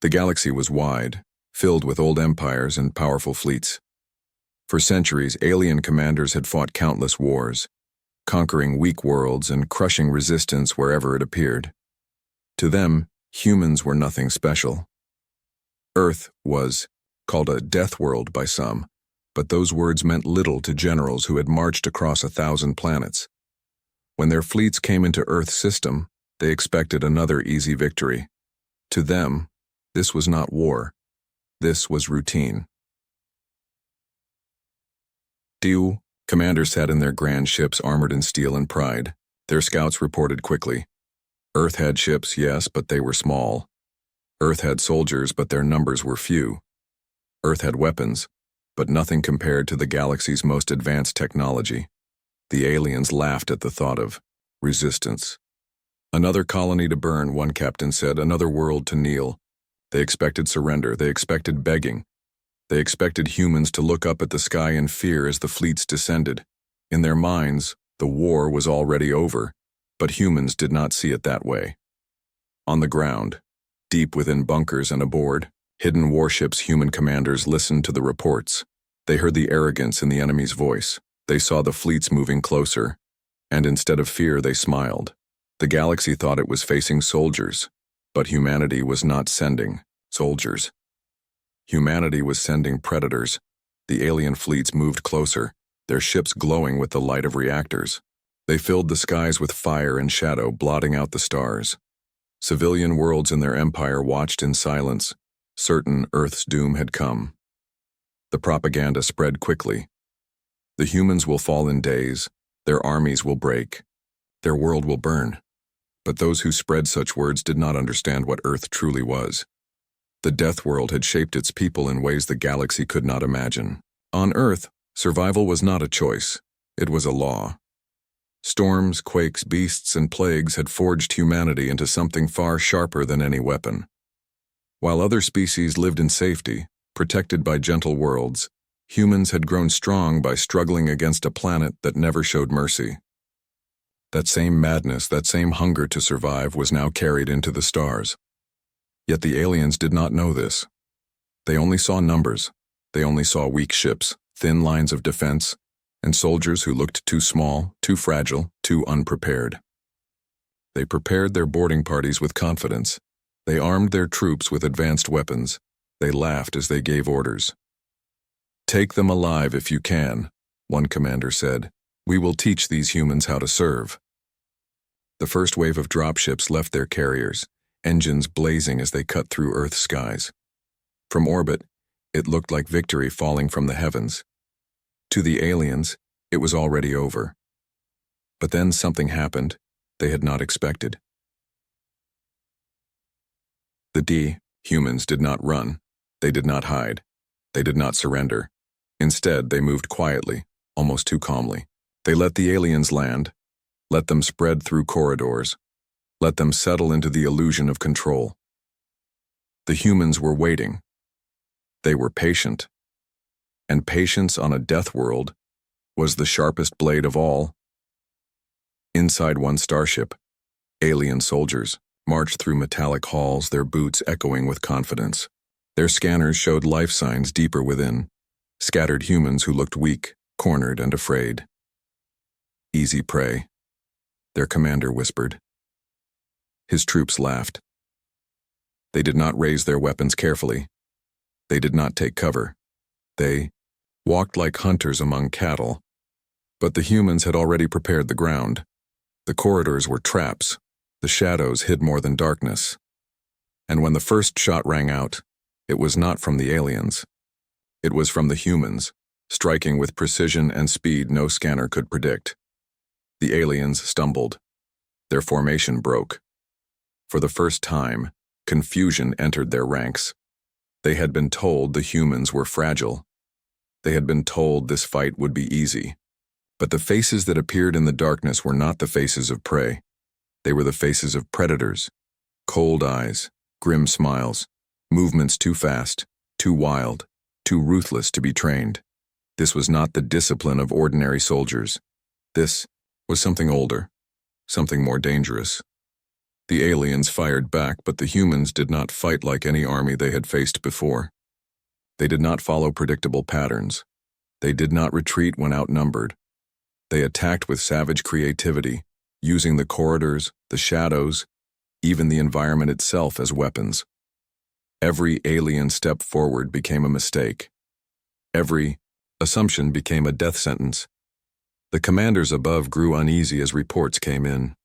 The galaxy was wide, filled with old empires and powerful fleets. For centuries, alien commanders had fought countless wars, conquering weak worlds and crushing resistance wherever it appeared. To them, humans were nothing special. Earth was called a Deathworld by some, but those words meant little to generals who had marched across 1,000 planets. When their fleets came into Earth's system, they expected another easy victory. To them, this was not war. This was routine. Diu, commanders sat in their grand ships armored in steel and pride. Their scouts reported quickly. Earth had ships, yes, but they were small. Earth had soldiers, but their numbers were few. Earth had weapons, but nothing compared to the galaxy's most advanced technology. The aliens laughed at the thought of resistance. Another colony to burn, one captain said, another world to kneel. They expected surrender, they expected begging. They expected humans to look up at the sky in fear as the fleets descended. In their minds, the war was already over, but humans did not see it that way. On the ground, deep within bunkers and aboard, hidden warships' human commanders listened to the reports. They heard the arrogance in the enemy's voice. They saw the fleets moving closer, and instead of fear, they smiled. The galaxy thought it was facing soldiers, but humanity was not sending soldiers. Humanity was sending predators. The alien fleets moved closer, their ships glowing with the light of reactors. They filled the skies with fire and shadow, blotting out the stars. Civilian worlds in their empire watched in silence, certain Earth's doom had come. The propaganda spread quickly. The humans will fall in days, their armies will break, their world will burn. But those who spread such words did not understand what Earth truly was. The Deathworld had shaped its people in ways the galaxy could not imagine. On Earth, survival was not a choice, it was a law. Storms, quakes, beasts, and plagues had forged humanity into something far sharper than any weapon. While other species lived in safety, protected by gentle worlds, humans had grown strong by struggling against a planet that never showed mercy. That same madness, that same hunger to survive was now carried into the stars. Yet the aliens did not know this. They only saw numbers. They only saw weak ships, thin lines of defense, and soldiers who looked too small, too fragile, too unprepared. They prepared their boarding parties with confidence. They armed their troops with advanced weapons. They laughed as they gave orders. "Take them alive if you can," one commander said. "We will teach these humans how to serve." The first wave of dropships left their carriers, engines blazing as they cut through Earth's skies. From orbit, it looked like victory falling from the heavens. To the aliens, it was already over. But then something happened they had not expected. The humans did not run. They did not hide. They did not surrender. Instead, they moved quietly, almost too calmly. They let the aliens land, let them spread through corridors, let them settle into the illusion of control. The humans were waiting. They were patient. And patience on a death world was the sharpest blade of all. Inside one starship, alien soldiers marched through metallic halls, their boots echoing with confidence. Their scanners showed life signs deeper within, scattered humans who looked weak, cornered, and afraid. "Easy prey," their commander whispered. His troops laughed. They did not raise their weapons carefully. They did not take cover. They walked like hunters among cattle. But the humans had already prepared the ground. The corridors were traps. The shadows hid more than darkness. And when the first shot rang out, it was not from the aliens. It was from the humans, striking with precision and speed no scanner could predict. The aliens stumbled. Their formation broke. For the first time, confusion entered their ranks. They had been told the humans were fragile. They had been told this fight would be easy. But the faces that appeared in the darkness were not the faces of prey. They were the faces of predators. Cold eyes, grim smiles, movements too fast, too wild, too ruthless to be trained. This was not the discipline of ordinary soldiers. This was something older, something more dangerous. The aliens fired back, but the humans did not fight like any army they had faced before. They did not follow predictable patterns. They did not retreat when outnumbered. They attacked with savage creativity, using the corridors, the shadows, even the environment itself as weapons. Every alien step forward became a mistake. Every assumption became a death sentence. The commanders above grew uneasy as reports came in.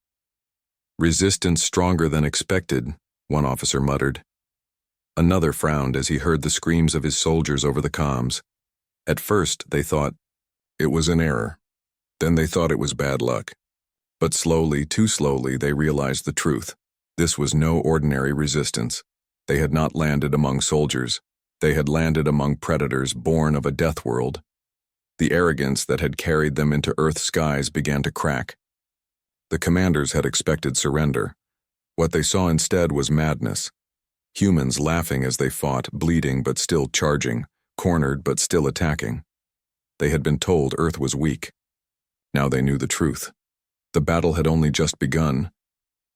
"Resistance stronger than expected," one officer muttered. Another frowned as he heard the screams of his soldiers over the comms. At first, they thought it was an error. Then they thought it was bad luck. But slowly, too slowly, they realized the truth. This was no ordinary resistance. They had not landed among soldiers. They had landed among predators born of a death world. The arrogance that had carried them into Earth's skies began to crack. The commanders had expected surrender. What they saw instead was madness. Humans laughing as they fought, bleeding but still charging, cornered but still attacking. They had been told Earth was weak. Now they knew the truth. The battle had only just begun,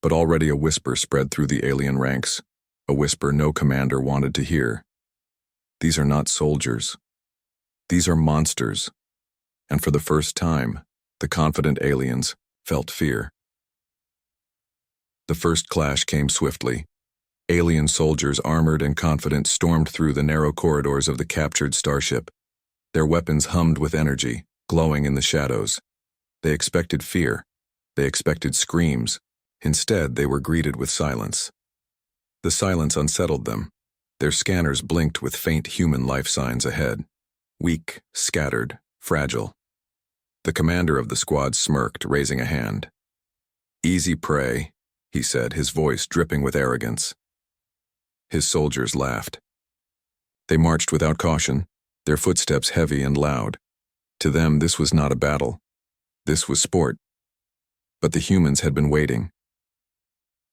but already a whisper spread through the alien ranks, a whisper no commander wanted to hear. These are not soldiers. These are monsters. And for the first time, the confident aliens felt fear. The first clash came swiftly. Alien soldiers, armored and confident, stormed through the narrow corridors of the captured starship. Their weapons hummed with energy, glowing in the shadows. They expected fear. They expected screams. Instead, they were greeted with silence. The silence unsettled them. Their scanners blinked with faint human life signs ahead. Weak, scattered, fragile. The commander of the squad smirked, raising a hand. "Easy prey," he said, his voice dripping with arrogance. His soldiers laughed. They marched without caution, their footsteps heavy and loud. To them, this was not a battle. This was sport. But the humans had been waiting.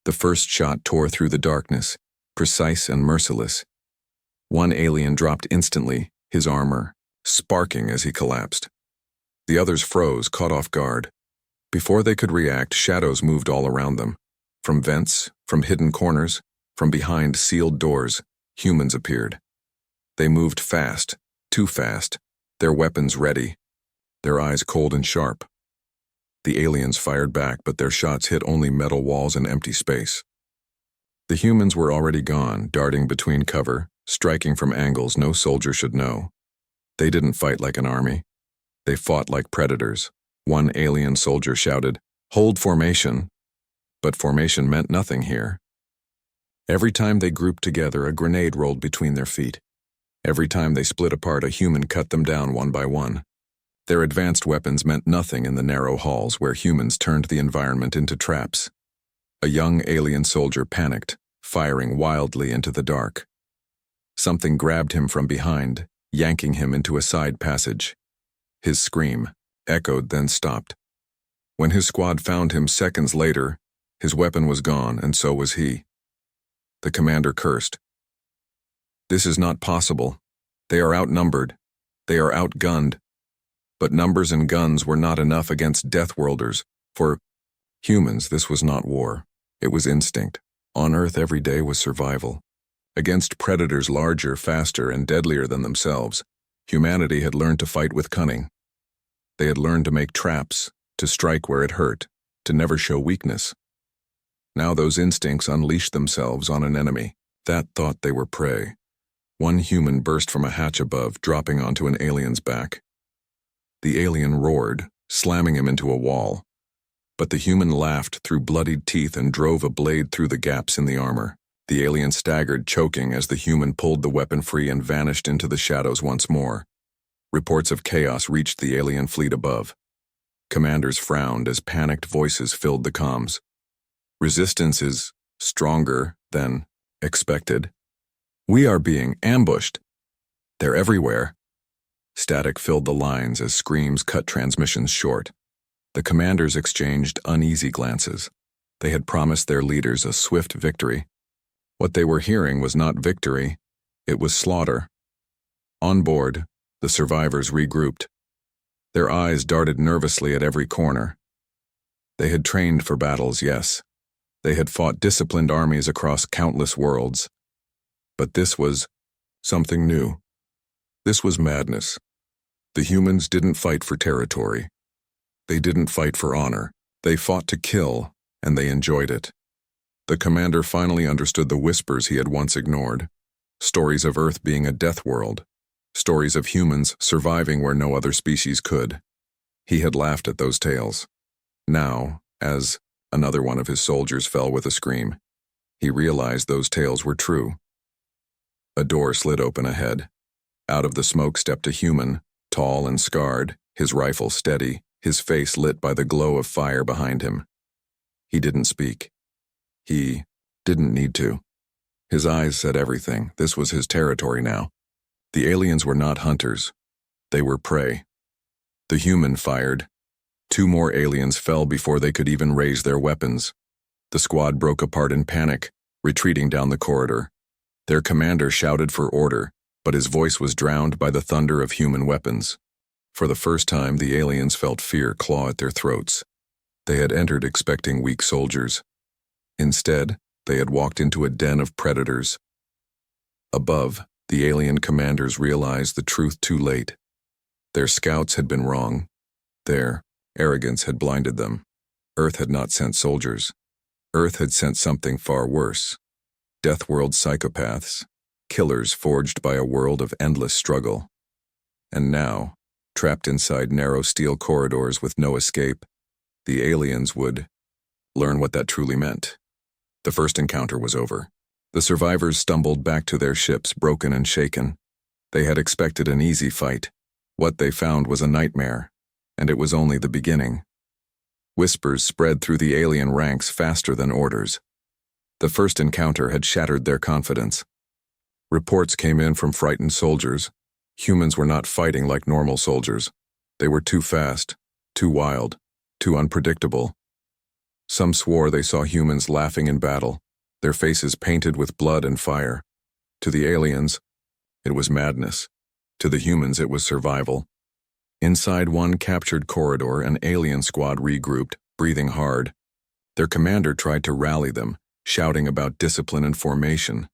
The first shot tore through the darkness, precise and merciless. One alien dropped instantly, his armor sparking as he collapsed. The others froze, caught off guard. Before they could react, shadows moved all around them. From vents, from hidden corners, from behind sealed doors, humans appeared. They moved fast, too fast, their weapons ready, their eyes cold and sharp. The aliens fired back, but their shots hit only metal walls and empty space. The humans were already gone, darting between cover, striking from angles no soldier should know. They didn't fight like an army. They fought like predators. One alien soldier shouted, "Hold formation!" But formation meant nothing here. Every time they grouped together, a grenade rolled between their feet. Every time they split apart, a human cut them down one by one. Their advanced weapons meant nothing in the narrow halls where humans turned the environment into traps. A young alien soldier panicked, firing wildly into the dark. Something grabbed him from behind, yanking him into a side passage. His scream echoed, then stopped. When his squad found him seconds later, his weapon was gone, and so was he. The commander cursed. "This is not possible. They are outnumbered. They are outgunned." But numbers and guns were not enough against Deathworlders. For humans, this was not war. It was instinct. On Earth, every day was survival. Against predators larger, faster, and deadlier than themselves, humanity had learned to fight with cunning. They had learned to make traps, to strike where it hurt, to never show weakness. Now those instincts unleashed themselves on an enemy that thought they were prey. One human burst from a hatch above, dropping onto an alien's back. The alien roared, slamming him into a wall. But the human laughed through bloodied teeth and drove a blade through the gaps in the armor. The alien staggered, choking, as the human pulled the weapon free and vanished into the shadows once more. Reports of chaos reached the alien fleet above. Commanders frowned as panicked voices filled the comms. Resistance is stronger than expected. We are being ambushed. They're everywhere. Static filled the lines as screams cut transmissions short. The commanders exchanged uneasy glances. They had promised their leaders a swift victory. What they were hearing was not victory, it was slaughter. On board, the survivors regrouped. Their eyes darted nervously at every corner. They had trained for battles, yes. They had fought disciplined armies across countless worlds. But this was something new. This was madness. The humans didn't fight for territory. They didn't fight for honor. They fought to kill, and they enjoyed it. The commander finally understood the whispers he had once ignored. Stories of Earth being a death world. Stories of humans surviving where no other species could. He had laughed at those tales. Now, as another one of his soldiers fell with a scream, he realized those tales were true. A door slid open ahead. Out of the smoke stepped a human, tall and scarred, his rifle steady, his face lit by the glow of fire behind him. He didn't speak. He didn't need to. His eyes said everything. This was his territory now. The aliens were not hunters. They were prey. The human fired. 2 more aliens fell before they could even raise their weapons. The squad broke apart in panic, retreating down the corridor. Their commander shouted for order, but his voice was drowned by the thunder of human weapons. For the first time, the aliens felt fear claw at their throats. They had entered expecting weak soldiers. Instead, they had walked into a den of predators. Above, the alien commanders realized the truth too late. Their scouts had been wrong. Their arrogance had blinded them. Earth had not sent soldiers. Earth had sent something far worse. Deathworld psychopaths, killers forged by a world of endless struggle. And now, trapped inside narrow steel corridors with no escape, the aliens would learn what that truly meant. The first encounter was over. The survivors stumbled back to their ships, broken and shaken. They had expected an easy fight. What they found was a nightmare, and it was only the beginning. Whispers spread through the alien ranks faster than orders. The first encounter had shattered their confidence. Reports came in from frightened soldiers. Humans were not fighting like normal soldiers. They were too fast, too wild, too unpredictable. Some swore they saw humans laughing in battle, their faces painted with blood and fire. To the aliens, it was madness. To the humans, it was survival. Inside one captured corridor, an alien squad regrouped, breathing hard. Their commander tried to rally them, shouting about discipline and formation.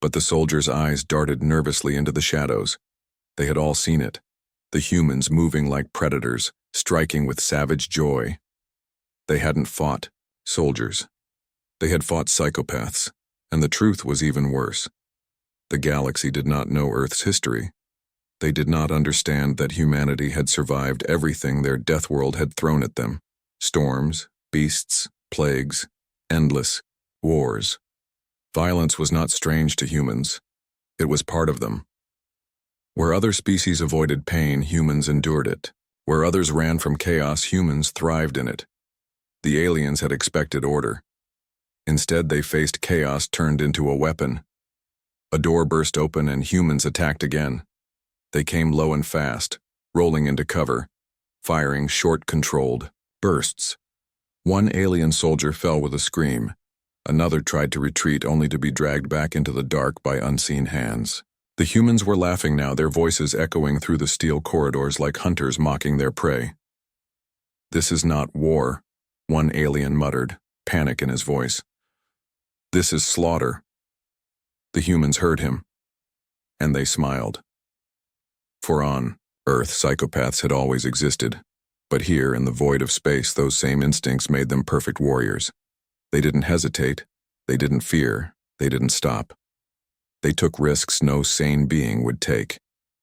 But the soldiers' eyes darted nervously into the shadows. They had all seen it. The humans moving like predators, striking with savage joy. They hadn't fought soldiers. They had fought psychopaths, and the truth was even worse. The galaxy did not know Earth's history. They did not understand that humanity had survived everything their Deathworld had thrown at them. Storms, beasts, plagues, endless wars. Violence was not strange to humans. It was part of them. Where other species avoided pain, humans endured it. Where others ran from chaos, humans thrived in it. The aliens had expected order. Instead, they faced chaos turned into a weapon. A door burst open and humans attacked again. They came low and fast, rolling into cover, firing short, controlled bursts. One alien soldier fell with a scream. Another tried to retreat only to be dragged back into the dark by unseen hands. The humans were laughing now, their voices echoing through the steel corridors like hunters mocking their prey. "This is not war," one alien muttered, panic in his voice. "This is slaughter." The humans heard him, and they smiled. For on Earth, psychopaths had always existed, but here, in the void of space, those same instincts made them perfect warriors. They didn't hesitate, they didn't fear, they didn't stop. They took risks no sane being would take,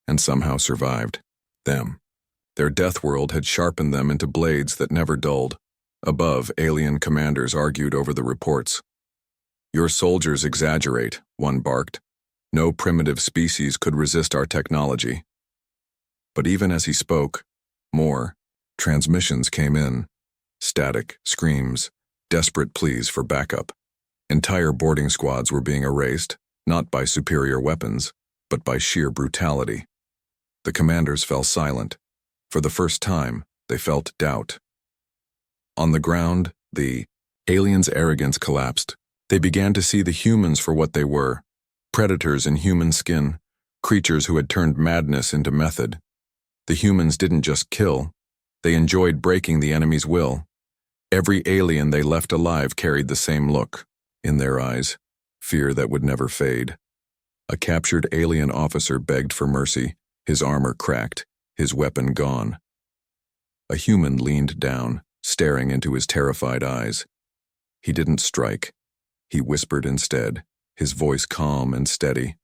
and somehow survived. Them. Their death world had sharpened them into blades that never dulled. Above, alien commanders argued over the reports. "Your soldiers exaggerate," one barked. "No primitive species could resist our technology." But even as he spoke, more transmissions came in. Static, screams, desperate pleas for backup. Entire boarding squads were being erased, not by superior weapons, but by sheer brutality. The commanders fell silent. For the first time, they felt doubt. On the ground, the aliens' arrogance collapsed. They began to see the humans for what they were, predators in human skin, creatures who had turned madness into method. The humans didn't just kill, they enjoyed breaking the enemy's will. Every alien they left alive carried the same look. In their eyes, fear that would never fade. A captured alien officer begged for mercy, his armor cracked, his weapon gone. A human leaned down, staring into his terrified eyes. He didn't strike. He whispered instead, his voice calm and steady.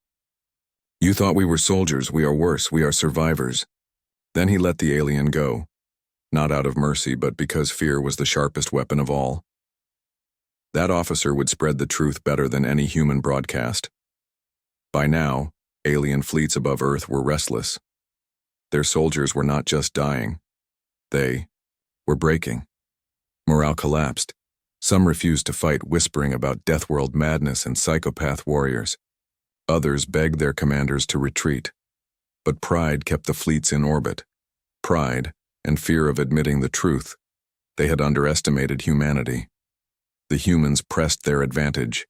"You thought we were soldiers. We are worse. We are survivors." Then he let the alien go. Not out of mercy, but because fear was the sharpest weapon of all. That officer would spread the truth better than any human broadcast. By now, alien fleets above Earth were restless. Their soldiers were not just dying. They were breaking. Morale collapsed. Some refused to fight, whispering about Deathworld madness and psychopath warriors. Others begged their commanders to retreat. But pride kept the fleets in orbit. Pride and fear of admitting the truth. They had underestimated humanity. The humans pressed their advantage.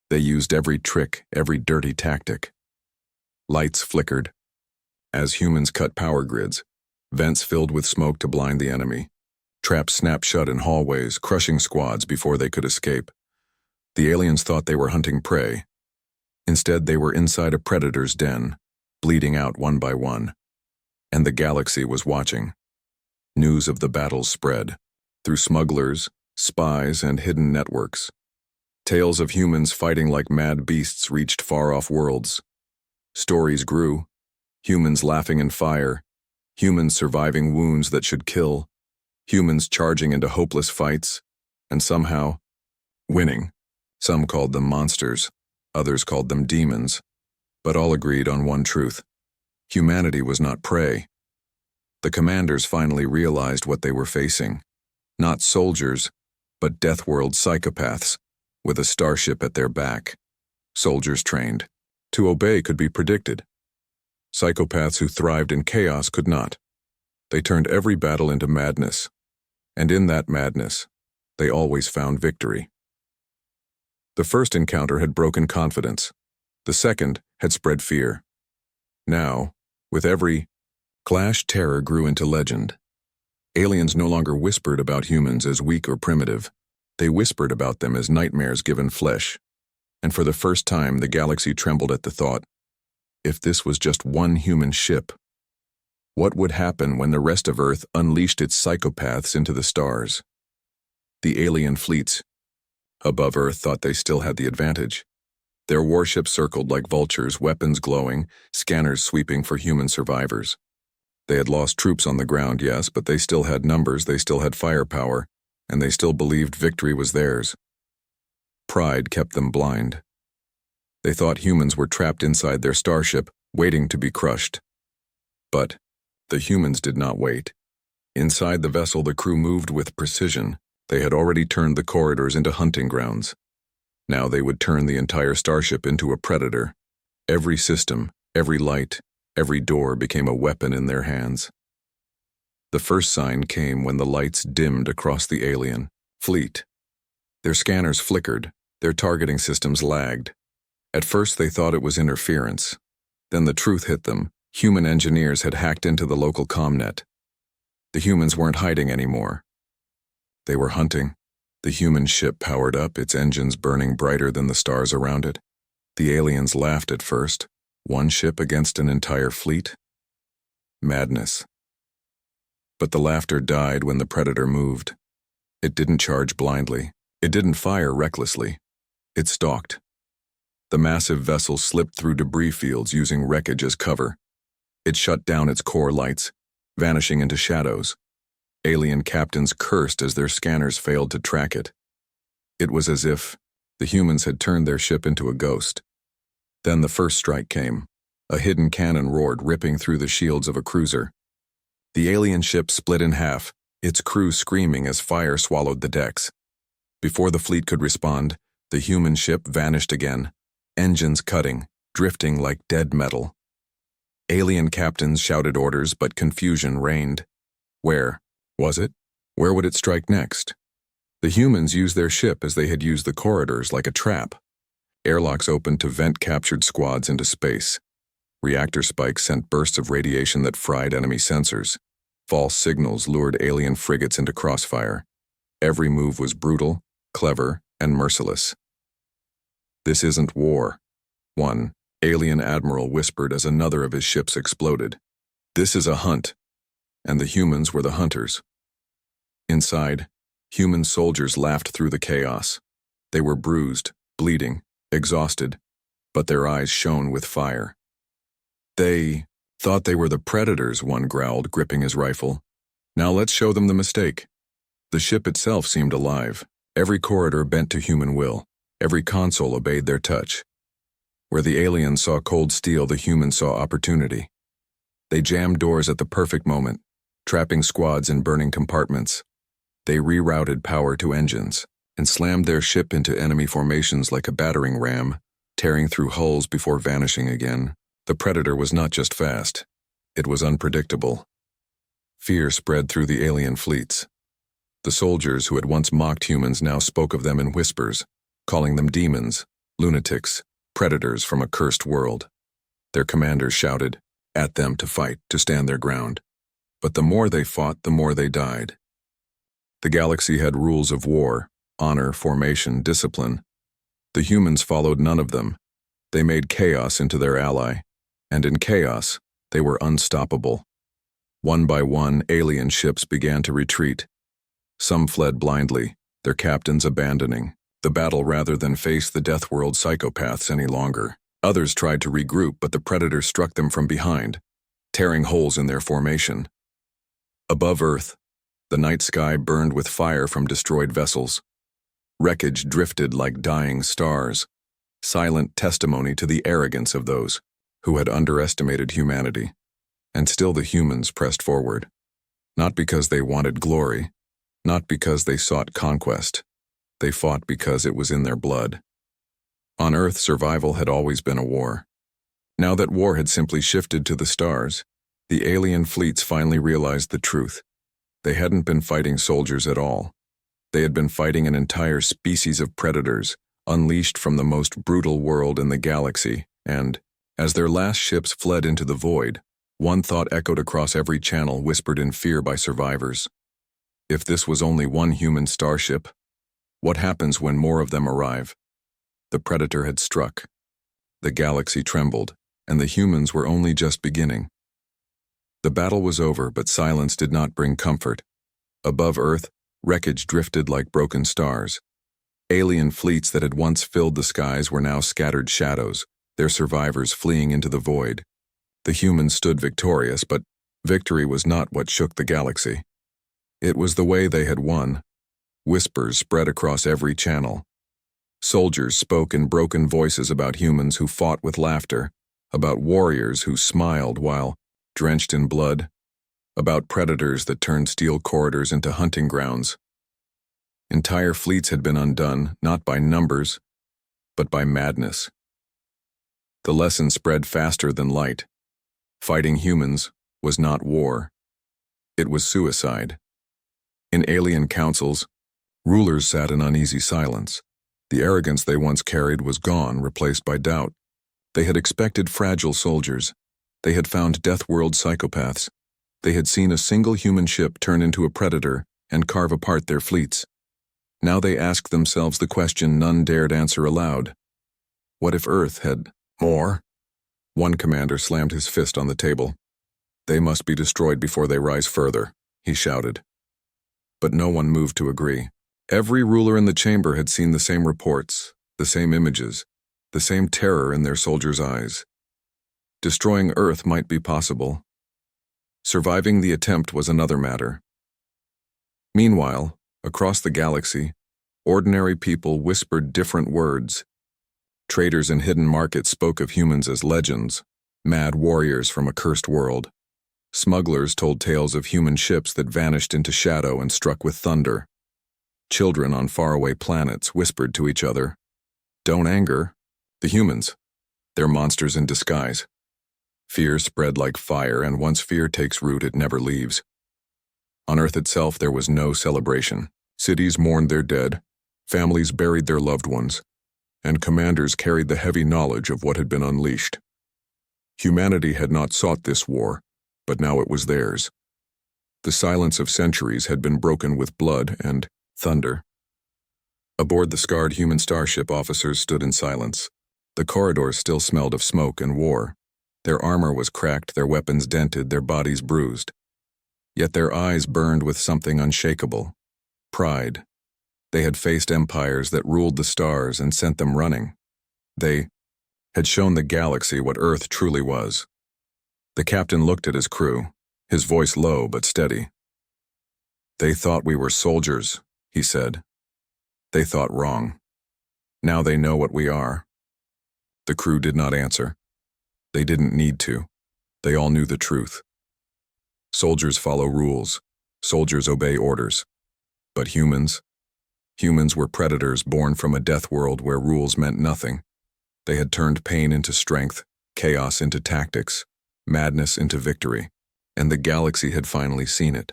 They used every trick, every dirty tactic. Lights flickered. As humans cut power grids, vents filled with smoke to blind the enemy. Traps snapped shut in hallways, crushing squads before they could escape. The aliens thought they were hunting prey. Instead, they were inside a predator's den, bleeding out one by one. And the galaxy was watching. News of the battles spread, through smugglers, spies, and hidden networks. Tales of humans fighting like mad beasts reached far-off worlds. Stories grew, humans laughing in fire, humans surviving wounds that should kill, humans charging into hopeless fights, and somehow winning. Some called them monsters, others called them demons, but all agreed on one truth. Humanity was not prey. The commanders finally realized what they were facing. Not soldiers, but Deathworld psychopaths, with a starship at their back. Soldiers trained. To obey could be predicted. Psychopaths who thrived in chaos could not. They turned every battle into madness. And in that madness, they always found victory. The first encounter had broken confidence. The second had spread fear. Now, with every clash, terror grew into legend. Aliens no longer whispered about humans as weak or primitive. They whispered about them as nightmares given flesh. And for the first time, the galaxy trembled at the thought. If this was just one human ship, what would happen when the rest of Earth unleashed its psychopaths into the stars? The alien fleets above Earth thought they still had the advantage. Their warships circled like vultures, weapons glowing, scanners sweeping for human survivors. They had lost troops on the ground, yes, but they still had numbers, they still had firepower, and they still believed victory was theirs. Pride kept them blind. They thought humans were trapped inside their starship, waiting to be crushed. But the humans did not wait. Inside the vessel, the crew moved with precision. They had already turned the corridors into hunting grounds. Now they would turn the entire starship into a predator. Every system, every light, every door became a weapon in their hands. The first sign came when the lights dimmed across the alien fleet. Their scanners flickered, their targeting systems lagged. At first they thought it was interference. Then the truth hit them. Human engineers had hacked into the local comnet. The humans weren't hiding anymore. They were hunting. The human ship powered up, its engines burning brighter than the stars around it. The aliens laughed at first. One ship against an entire fleet? Madness. But the laughter died when the predator moved. It didn't charge blindly. It didn't fire recklessly. It stalked. The massive vessel slipped through debris fields using wreckage as cover. It shut down its core lights, vanishing into shadows. Alien captains cursed as their scanners failed to track it. It was as if the humans had turned their ship into a ghost. Then the first strike came. A hidden cannon roared, ripping through the shields of a cruiser. The alien ship split in half, its crew screaming as fire swallowed the decks. Before the fleet could respond, the human ship vanished again, engines cutting, drifting like dead metal. Alien captains shouted orders, but confusion reigned. Where was it? Where would it strike next? The humans used their ship as they had used the corridors, like a trap. Airlocks opened to vent captured squads into space. Reactor spikes sent bursts of radiation that fried enemy sensors. False signals lured alien frigates into crossfire. Every move was brutal, clever, and merciless. "This isn't war," one alien admiral whispered as another of his ships exploded. "This is a hunt," and the humans were the hunters. Inside, human soldiers laughed through the chaos. They were bruised, bleeding, exhausted, but their eyes shone with fire. "They thought they were the predators," one growled, gripping his rifle. "Now let's show them the mistake." The ship itself seemed alive. Every corridor bent to human will. Every console obeyed their touch. Where the aliens saw cold steel, the humans saw opportunity. They jammed doors at the perfect moment, trapping squads in burning compartments. They rerouted power to engines and slammed their ship into enemy formations like a battering ram, tearing through hulls before vanishing again. The Predator was not just fast, it was unpredictable. Fear spread through the alien fleets. The soldiers who had once mocked humans now spoke of them in whispers, calling them demons, lunatics, predators from a cursed world. Their commanders shouted at them to fight, to stand their ground. But the more they fought, the more they died. The galaxy had rules of war, honor, formation, discipline. The humans followed none of them. They made chaos into their ally, and in chaos, they were unstoppable. One by one, alien ships began to retreat. Some fled blindly, their captains abandoning the battle rather than face the Deathworld psychopaths any longer. Others tried to regroup, but the Predator struck them from behind, tearing holes in their formation. Above Earth, the night sky burned with fire from destroyed vessels. Wreckage drifted like dying stars, silent testimony to the arrogance of those who had underestimated humanity. And still the humans pressed forward, not because they wanted glory, not because they sought conquest. They fought because it was in their blood. On Earth, survival had always been a war. Now that war had simply shifted to the stars, the alien fleets finally realized the truth. They hadn't been fighting soldiers at all. They had been fighting an entire species of predators, unleashed from the most brutal world in the galaxy, and, as their last ships fled into the void, one thought echoed across every channel, whispered in fear by survivors. If this was only one human starship, what happens when more of them arrive? The Predator had struck. The galaxy trembled, and the humans were only just beginning. The battle was over, but silence did not bring comfort. Above Earth, wreckage drifted like broken stars. Alien fleets that had once filled the skies were now scattered shadows, their survivors fleeing into the void. The humans stood victorious, but victory was not what shook the galaxy. It was the way they had won. Whispers spread across every channel. Soldiers spoke in broken voices about humans who fought with laughter, about warriors who smiled while drenched in blood, about predators that turned steel corridors into hunting grounds. Entire fleets had been undone, not by numbers, but by madness. The lesson spread faster than light. Fighting humans was not war. It was suicide. In alien councils, rulers sat in uneasy silence. The arrogance they once carried was gone, replaced by doubt. They had expected fragile soldiers. They had found Deathworld psychopaths. They had seen a single human ship turn into a predator and carve apart their fleets. Now they asked themselves the question none dared answer aloud. What if Earth had more? One commander slammed his fist on the table. "They must be destroyed before they rise further," he shouted. But no one moved to agree. Every ruler in the chamber had seen the same reports, the same images, the same terror in their soldiers' eyes. Destroying Earth might be possible. Surviving the attempt was another matter. Meanwhile, across the galaxy, ordinary people whispered different words. Traders in hidden markets spoke of humans as legends, mad warriors from a cursed world. Smugglers told tales of human ships that vanished into shadow and struck with thunder. Children on faraway planets whispered to each other, "Don't anger the humans. They're monsters in disguise." Fear spread like fire, and once fear takes root, it never leaves. On Earth itself, there was no celebration. Cities mourned their dead, families buried their loved ones, and commanders carried the heavy knowledge of what had been unleashed. Humanity had not sought this war, but now it was theirs. The silence of centuries had been broken with blood, and Thunder. Aboard the scarred human starship, officers stood in silence. The corridors still smelled of smoke and war. Their armor was cracked, their weapons dented, their bodies bruised. Yet their eyes burned with something unshakable. Pride. They had faced empires that ruled the stars and sent them running. They had shown the galaxy what Earth truly was. The captain looked at his crew, his voice low but steady. "They thought we were soldiers," he said. "They thought wrong. Now they know what we are." The crew did not answer. They didn't need to. They all knew the truth. Soldiers follow rules. Soldiers obey orders. But humans were predators born from a death world where rules meant nothing. They had turned pain into strength, chaos into tactics, madness into victory, and the galaxy had finally seen it.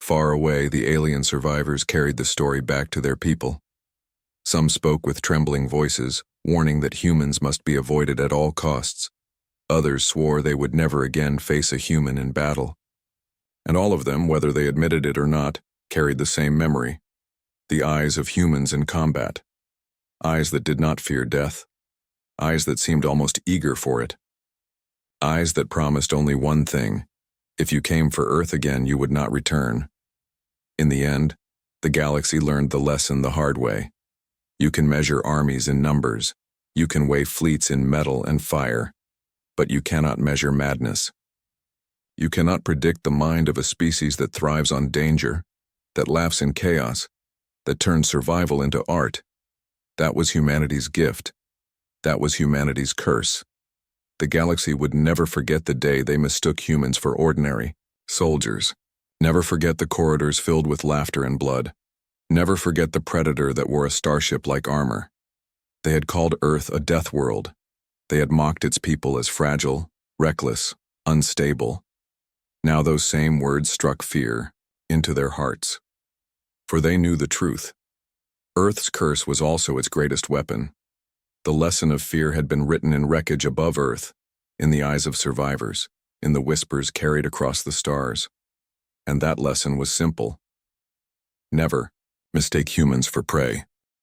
Far away, the alien survivors carried the story back to their people. Some spoke with trembling voices, warning that humans must be avoided at all costs. Others swore they would never again face a human in battle. And all of them, whether they admitted it or not, carried the same memory: the eyes of humans in combat. Eyes that did not fear death. Eyes that seemed almost eager for it. Eyes that promised only one thing: if you came for Earth again, you would not return. In the end, the galaxy learned the lesson the hard way. You can measure armies in numbers. You can weigh fleets in metal and fire. But you cannot measure madness. You cannot predict the mind of a species that thrives on danger, that laughs in chaos, that turns survival into art. That was humanity's gift. That was humanity's curse. The galaxy would never forget the day they mistook humans for ordinary soldiers. Never forget the corridors filled with laughter and blood. Never forget the predator that wore a starship like armor. They had called Earth a death world. They had mocked its people as fragile, reckless, unstable. Now those same words struck fear into their hearts. For they knew the truth. Earth's curse was also its greatest weapon. The lesson of fear had been written in wreckage above Earth, in the eyes of survivors, in the whispers carried across the stars. And that lesson was simple: never mistake humans for prey.